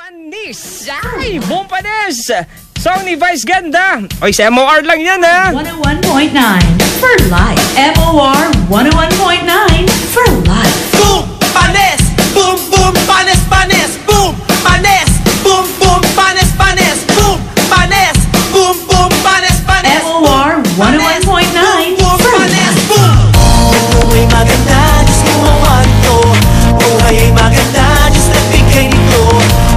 Panis! Ay, buong panis! Song ni Vice Ganda. Oy, sa MOR lang yan, ha? 101.9 for life. MOR 101.9 for life. Boom! Panis! Boom! Boom! Panis! Panis! Boom! Panis! Boom! Boom! Panis! Panis! Boom! Panis! Boom! Boom! Panis! Panis! MOR 101.9 Boom! for Panis! life. Boom! Buhay maganda, Diyos gumawa nito. Buhay ay maganda, Diyos nagbigay nito.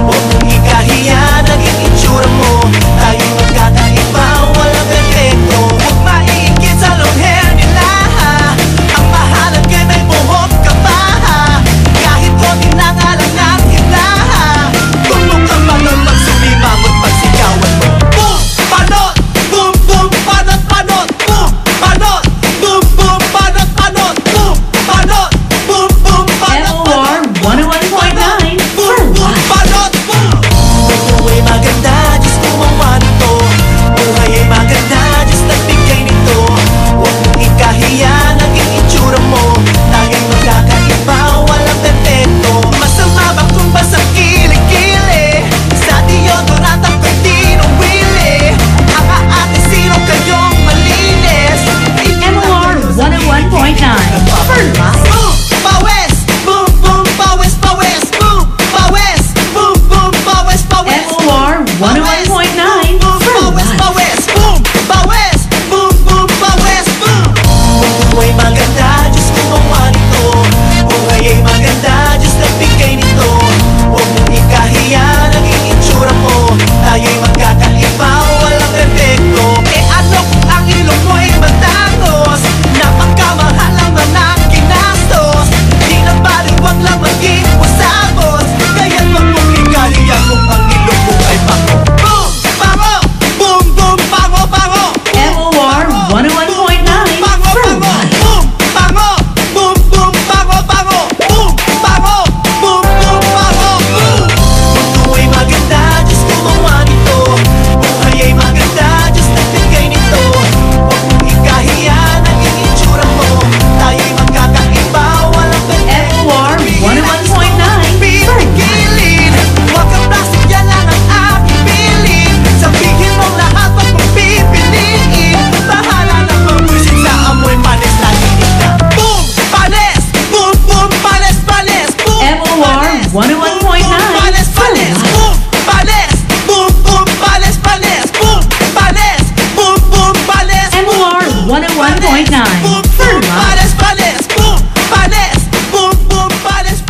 Huwag mong ikahiya, naging itsura mo. Tayo'y magkakaiba, walang perfecto. Huwag maiikit sa long hair nila. Ang mahalaga may buhok ka pa. Kahit konti na nga lang ng hila. Tulong kang manon, magsumimangot, pagsigawan mo. Boom! Panot! Boom! Boom! Panot! Panot! Boom! Panot! Boom! Boom! Panot! Panot! Boom! Panot! Boom! Boom! Panot! MOR 101.9 for life. Panot! Buhay maganda, Diyos gumawa nito. Buhay ay maganda, Diyos nagbigay nito. Huwag mong ikahiya, naging itsura mo. Tayo'y magkakaiba, walang perfecto. Masama ba kung basang kilikili? Sa deodorant ang pwedeng wili. Ang aate, sino kayong malinis? MOR 101.9 for life. Boom! Pawis! Boom! Boom! Pawis! Pawis! Boom! Pawis! Boom! Boom! Pawis! Pawis! MOR 101.9 for Pawis! life. Pawis! Boom! Pawis! Boom! Boom! Pawis! Boom! Buhay maganda, Diyos gumawa nito. Buhay ay maganda, Diyos nagbigay nito. Huwag mong ikahiya, naging itsura mo. Tayo'y magkakaiba, walang perfecto. Eh ano kung ang ilong mo'y matangos? Napakamahal naman ang ginastos. Di na balik, wag lang maging usapos. Kaya't wag mong ikahiya kung ang ilong mo ay pango. Boom! Pango! Boom! Boom! Pango! Pango! MOR 101.9 Pango! for Pango! life. Boom! Pango! Boom! Boom! Pango! Pango! Boom! Pango! Boom! Boom! Pango! Boom! Buhay maganda, Diyos gumawa nito. Buhay ay maganda, Diyos nagbigay nito. Huwag mong ikahiya, naging itsura mo. Tayo'y magkakaiba, walang perfecto. MOR 101.9 for life. Pipigilin, huwag kang plastic, yan lang ang aking piling. Sabihin mong lahat, wag mong pipiliin. Bahala na mamusin sa amoy panis na hinig na. Boom! Panis! Boom! Boom! Panis! Panis! Boom! MOR Panis! 101.9